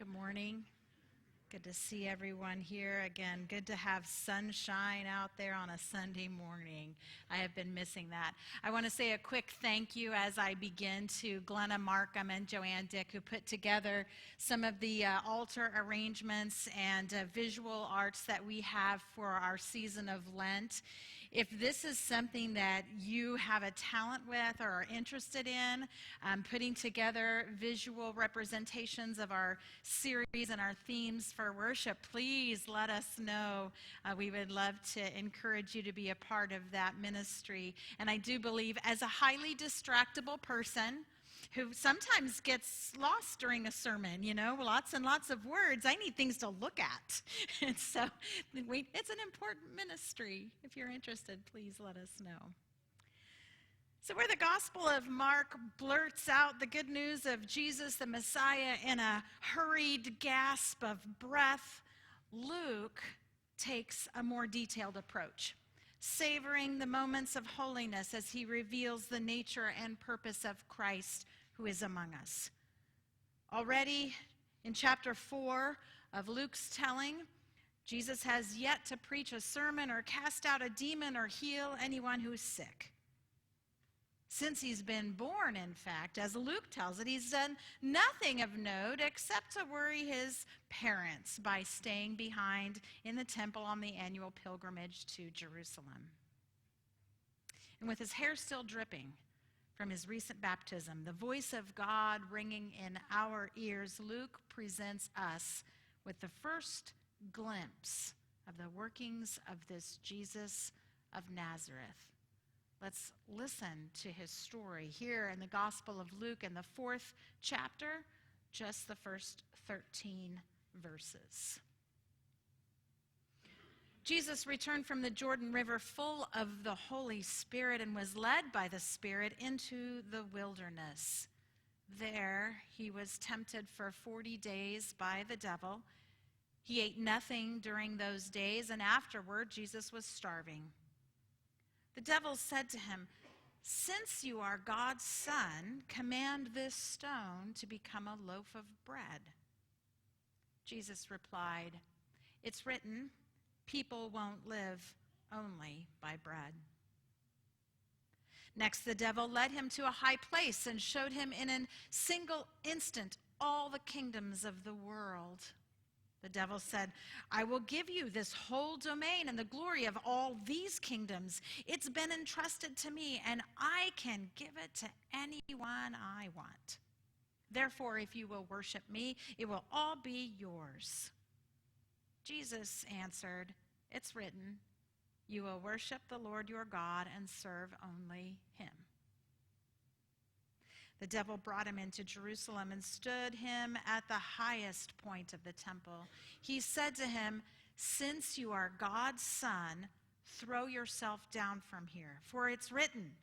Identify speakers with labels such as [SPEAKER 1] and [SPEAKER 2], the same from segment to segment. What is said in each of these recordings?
[SPEAKER 1] Good morning. Good to see everyone here again. Good to have sunshine out there on a Sunday morning. I have been missing that. I want to say a quick thank you as I begin to Glenna Markham and Joanne Dick, who put together some of the altar arrangements and visual arts that we have for our season of Lent. If this is something that you have a talent with or are interested in, putting together visual representations of our series and our themes for worship, please let us know. We would love to encourage you to be a part of that ministry. And I do believe, as a highly distractible person who sometimes gets lost during a sermon, lots and lots of words, I need things to look at. And so it's an important ministry. If you're interested, please let us know. So where the Gospel of Mark blurts out the good news of Jesus the Messiah in a hurried gasp of breath, Luke takes a more detailed approach, savoring the moments of holiness as he reveals the nature and purpose of Christ who is among us. Already in chapter 4 of Luke's telling, Jesus has yet to preach a sermon or cast out a demon or heal anyone who's sick. Since he's been born, in fact, as Luke tells it, he's done nothing of note except to worry his parents by staying behind in the temple on the annual pilgrimage to Jerusalem. And with his hair still dripping from his recent baptism, the voice of God ringing in our ears, Luke presents us with the first glimpse of the workings of this Jesus of Nazareth. Let's listen to his story here in the Gospel of Luke in the 4th chapter, just the first 13 verses. Jesus returned from the Jordan River full of the Holy Spirit and was led by the Spirit into the wilderness. There he was tempted for 40 days by the devil. He ate nothing during those days, and afterward Jesus was starving. The devil said to him, "Since you are God's son, command this stone to become a loaf of bread." Jesus replied, "It's written, people won't live only by bread." Next, the devil led him to a high place and showed him in a single instant all the kingdoms of the world. The devil said, "I will give you this whole domain and the glory of all these kingdoms. It's been entrusted to me, and I can give it to anyone I want. Therefore, if you will worship me, it will all be yours." Jesus answered, "It's written, you will worship the Lord your God and serve only him." The devil brought him into Jerusalem and stood him at the highest point of the temple. He said to him, "Since you are God's son, throw yourself down from here, for it's written,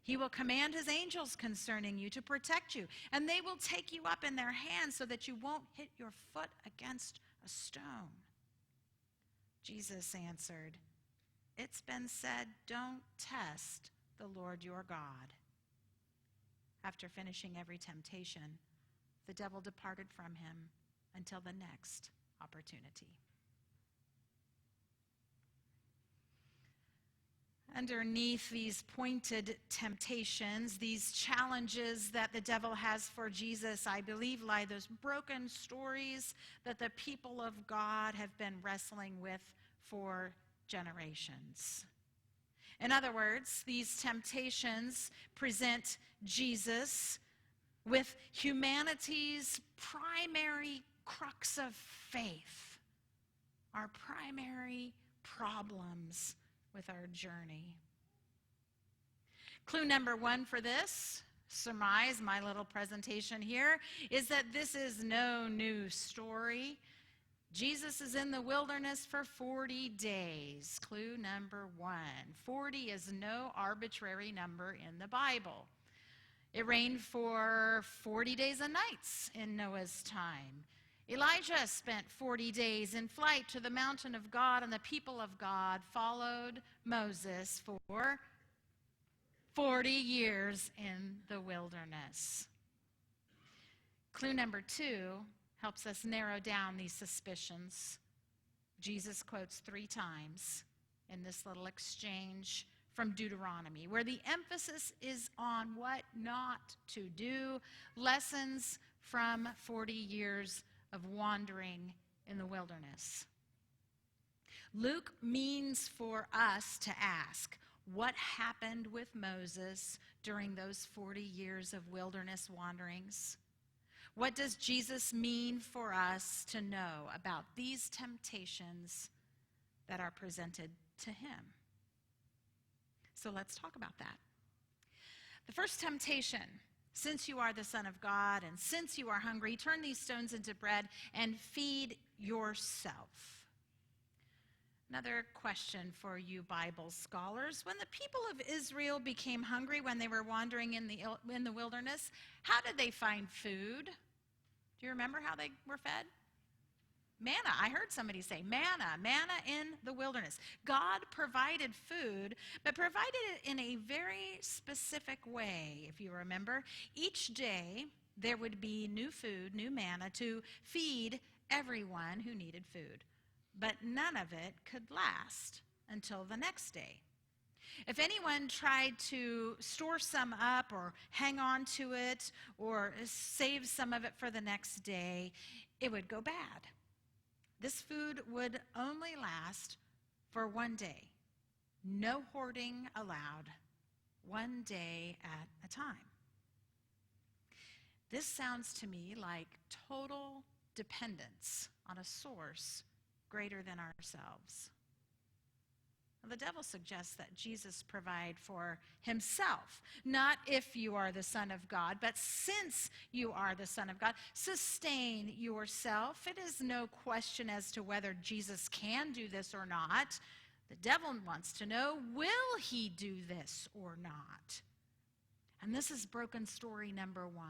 [SPEAKER 1] he will command his angels concerning you to protect you, and they will take you up in their hands so that you won't hit your foot against a stone." Jesus answered, "It's been said, don't test the Lord your God." After finishing every temptation, the devil departed from him until the next opportunity. Underneath these pointed temptations, these challenges that the devil has for Jesus, I believe lie those broken stories that the people of God have been wrestling with for generations. In other words, these temptations present Jesus with humanity's primary crux of faith, our primary problems with our journey. Clue number 1 for this, surmise my little presentation here, is that this is no new story. Jesus is in the wilderness for 40 days. Clue number 1. 40 is no arbitrary number in the Bible. It rained for 40 days and nights in Noah's time. Elijah spent 40 days in flight to the mountain of God, and the people of God followed Moses for 40 years in the wilderness. Clue number 2 helps us narrow down these suspicions. Jesus quotes 3 times in this little exchange from Deuteronomy, where the emphasis is on what not to do, lessons from 40 years of wandering in the wilderness. Luke means for us to ask, what happened with Moses during those 40 years of wilderness wanderings? What does Jesus mean for us to know about these temptations that are presented to him? So let's talk about that. The first temptation, since you are the Son of God and since you are hungry, turn these stones into bread and feed yourself. Another question for you Bible scholars. When the people of Israel became hungry when they were wandering in the wilderness, how did they find food? Do you remember how they were fed? Manna. I heard somebody say manna in the wilderness. God provided food, but provided it in a very specific way, if you remember. Each day there would be new food, new manna to feed everyone who needed food. But none of it could last until the next day. If anyone tried to store some up or hang on to it or save some of it for the next day, it would go bad. This food would only last for one day. No hoarding allowed. One day at a time. This sounds to me like total dependence on a source greater than ourselves. The devil suggests that Jesus provide for himself, not if you are the Son of God, but since you are the Son of God, sustain yourself. It is no question as to whether Jesus can do this or not. The devil wants to know, will he do this or not? And this is broken story number 1.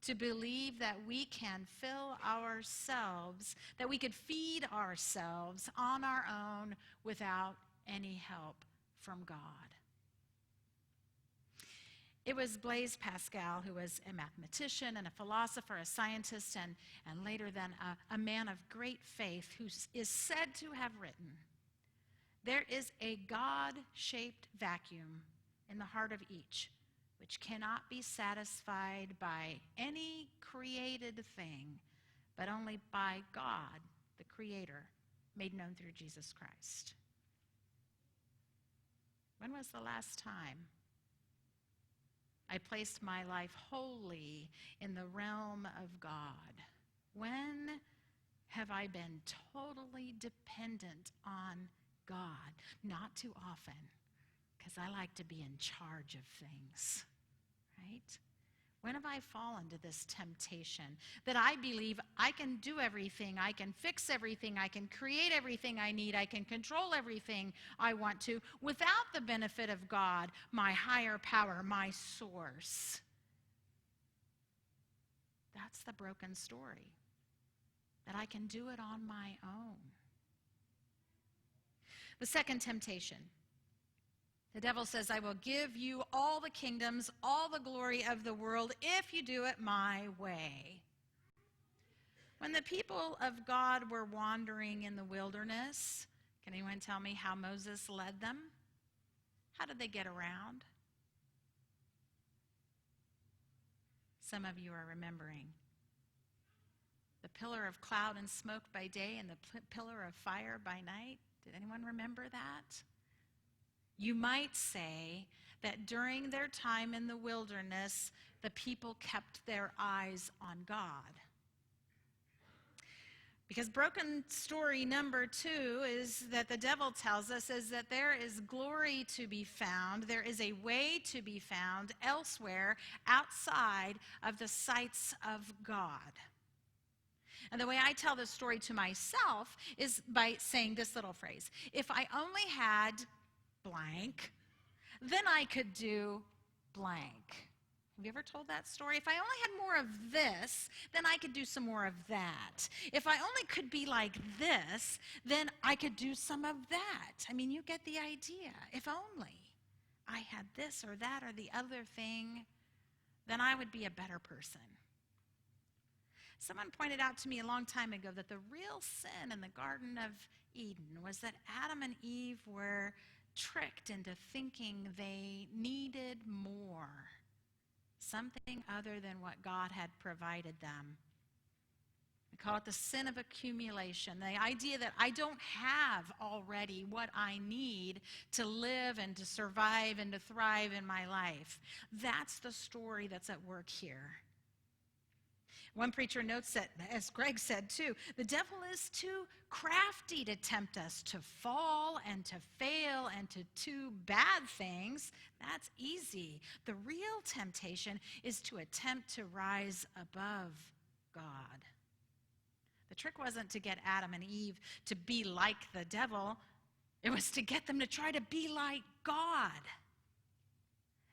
[SPEAKER 1] To believe that we can fill ourselves, that we could feed ourselves on our own without any help from God. It was Blaise Pascal, who was a mathematician and a philosopher, a scientist, and later then a man of great faith, who is said to have written, "There is a God-shaped vacuum in the heart of each, which cannot be satisfied by any created thing, but only by God, the Creator, made known through Jesus Christ." When was the last time I placed my life wholly in the realm of God? When have I been totally dependent on God? Not too often, because I like to be in charge of things, right? When have I fallen to this temptation that I believe I can do everything, I can fix everything, I can create everything I need, I can control everything I want to without the benefit of God, my higher power, my source? That's the broken story, that I can do it on my own. The second temptation. The devil says, "I will give you all the kingdoms, all the glory of the world, if you do it my way." When the people of God were wandering in the wilderness, can anyone tell me how Moses led them? How did they get around? Some of you are remembering. The pillar of cloud and smoke by day and the pillar of fire by night. Did anyone remember that? You might say that during their time in the wilderness, the people kept their eyes on God. Because broken story number 2 is that the devil tells us is that there is glory to be found, there is a way to be found elsewhere outside of the sights of God. And the way I tell this story to myself is by saying this little phrase: if I only had blank, then I could do blank. Have you ever told that story? If I only had more of this, then I could do some more of that. If I only could be like this, then I could do some of that. I mean, you get the idea. If only I had this or that or the other thing, then I would be a better person. Someone pointed out to me a long time ago that the real sin in the Garden of Eden was that Adam and Eve were tricked into thinking they needed more, something other than what God had provided them. We call it the sin of accumulation, the idea that I don't have already what I need to live and to survive and to thrive in my life. That's the story that's at work here. One preacher notes that, as Greg said too, the devil is too crafty to tempt us to fall and to fail and to do bad things. That's easy. The real temptation is to attempt to rise above God. The trick wasn't to get Adam and Eve to be like the devil. It was to get them to try to be like God.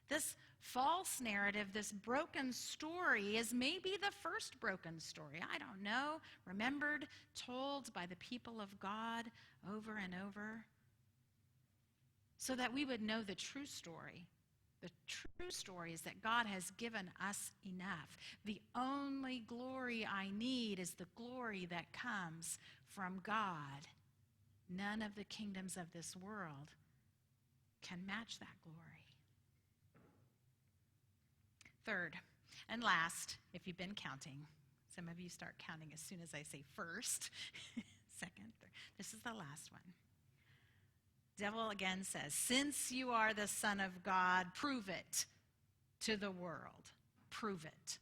[SPEAKER 1] This false narrative, this broken story, is maybe the first broken story. I don't know. Remembered, told by the people of God over and over, so that we would know the true story. The true story is that God has given us enough. The only glory I need is the glory that comes from God. None of the kingdoms of this world can match that glory. Third and last, if you've been counting, some of you start counting as soon as I say first, second, third. This is the last one. Devil again says, since you are the Son of God, prove it to the world. Prove it.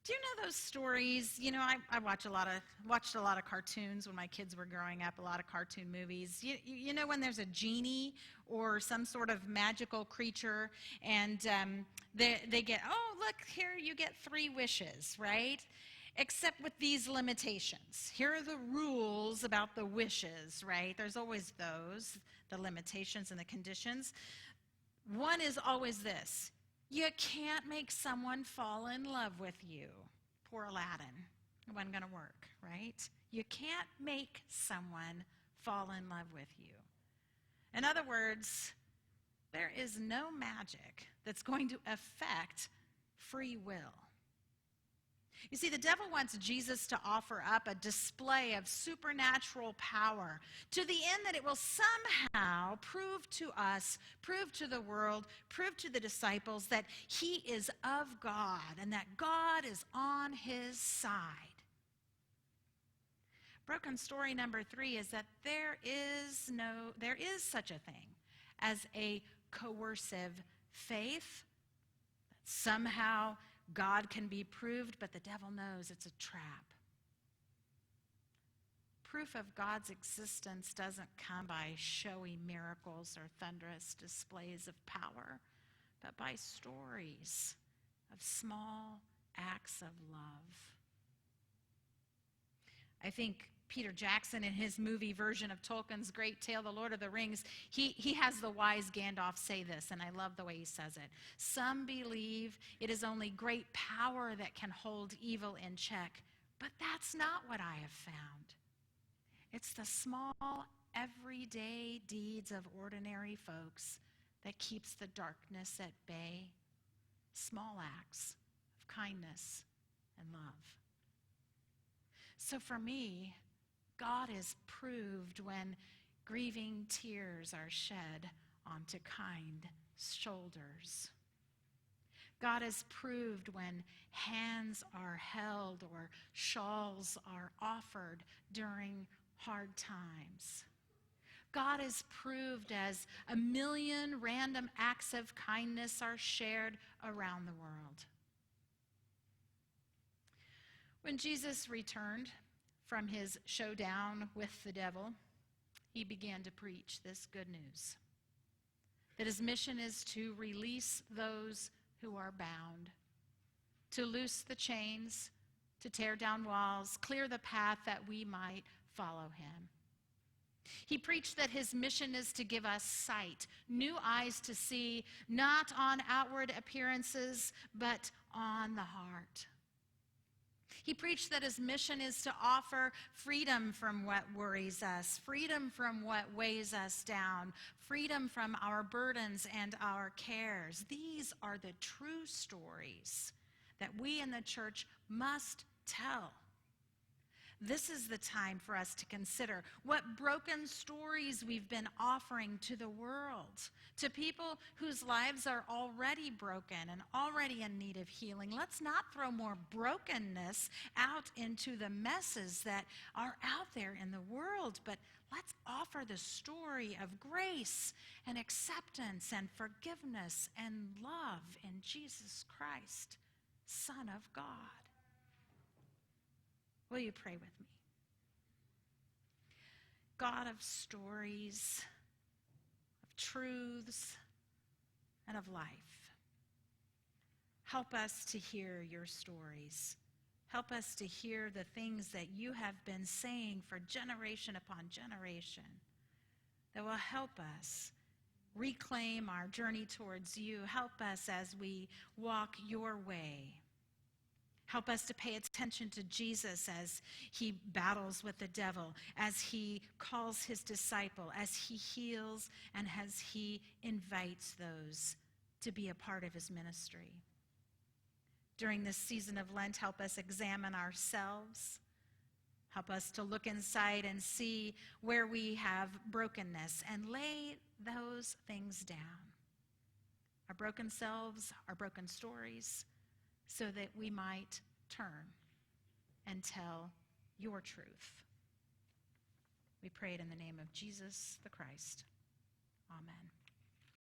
[SPEAKER 1] Do you know those stories? You know, I watched a lot of cartoons when my kids were growing up, a lot of cartoon movies. You know when there's a genie or some sort of magical creature, and they get, oh, look, here you get 3 wishes, right? Except with these limitations. Here are the rules about the wishes, right? There's always those, the limitations and the conditions. One is always this. You can't make someone fall in love with you. Poor Aladdin. It wasn't going to work, right? You can't make someone fall in love with you. In other words, there is no magic that's going to affect free will. You see, the devil wants Jesus to offer up a display of supernatural power to the end that it will somehow prove to us, prove to the world, prove to the disciples that he is of God and that God is on his side. Broken story number 3 is that there is such a thing as a coercive faith that somehow God can be proved, but the devil knows it's a trap. Proof of God's existence doesn't come by showy miracles or thunderous displays of power, but by stories of small acts of love. I think Peter Jackson, in his movie version of Tolkien's great tale, The Lord of the Rings, he has the wise Gandalf say this, and I love the way he says it. Some believe it is only great power that can hold evil in check, but that's not what I have found. It's the small, everyday deeds of ordinary folks that keeps the darkness at bay. Small acts of kindness and love. So for me, God is proved when grieving tears are shed onto kind shoulders. God is proved when hands are held or shawls are offered during hard times. God is proved as a million random acts of kindness are shared around the world. When Jesus returned from his showdown with the devil, he began to preach this good news, that his mission is to release those who are bound, to loose the chains, to tear down walls, clear the path that we might follow him. He preached that his mission is to give us sight, new eyes to see, not on outward appearances, but on the heart. He preached that his mission is to offer freedom from what worries us, freedom from what weighs us down, freedom from our burdens and our cares. These are the true stories that we in the church must tell. This is the time for us to consider what broken stories we've been offering to the world, to people whose lives are already broken and already in need of healing. Let's not throw more brokenness out into the messes that are out there in the world, but let's offer the story of grace and acceptance and forgiveness and love in Jesus Christ, Son of God. Will you pray with me? God of stories, of truths, and of life, help us to hear your stories. Help us to hear the things that you have been saying for generation upon generation that will help us reclaim our journey towards you. Help us as we walk your way. Help us to pay attention to Jesus as he battles with the devil, as he calls his disciple, as he heals, and as he invites those to be a part of his ministry. During this season of Lent, help us examine ourselves. Help us to look inside and see where we have brokenness and lay those things down. Our broken selves, our broken stories, so that we might turn and tell your truth. We pray it in the name of Jesus the Christ. Amen.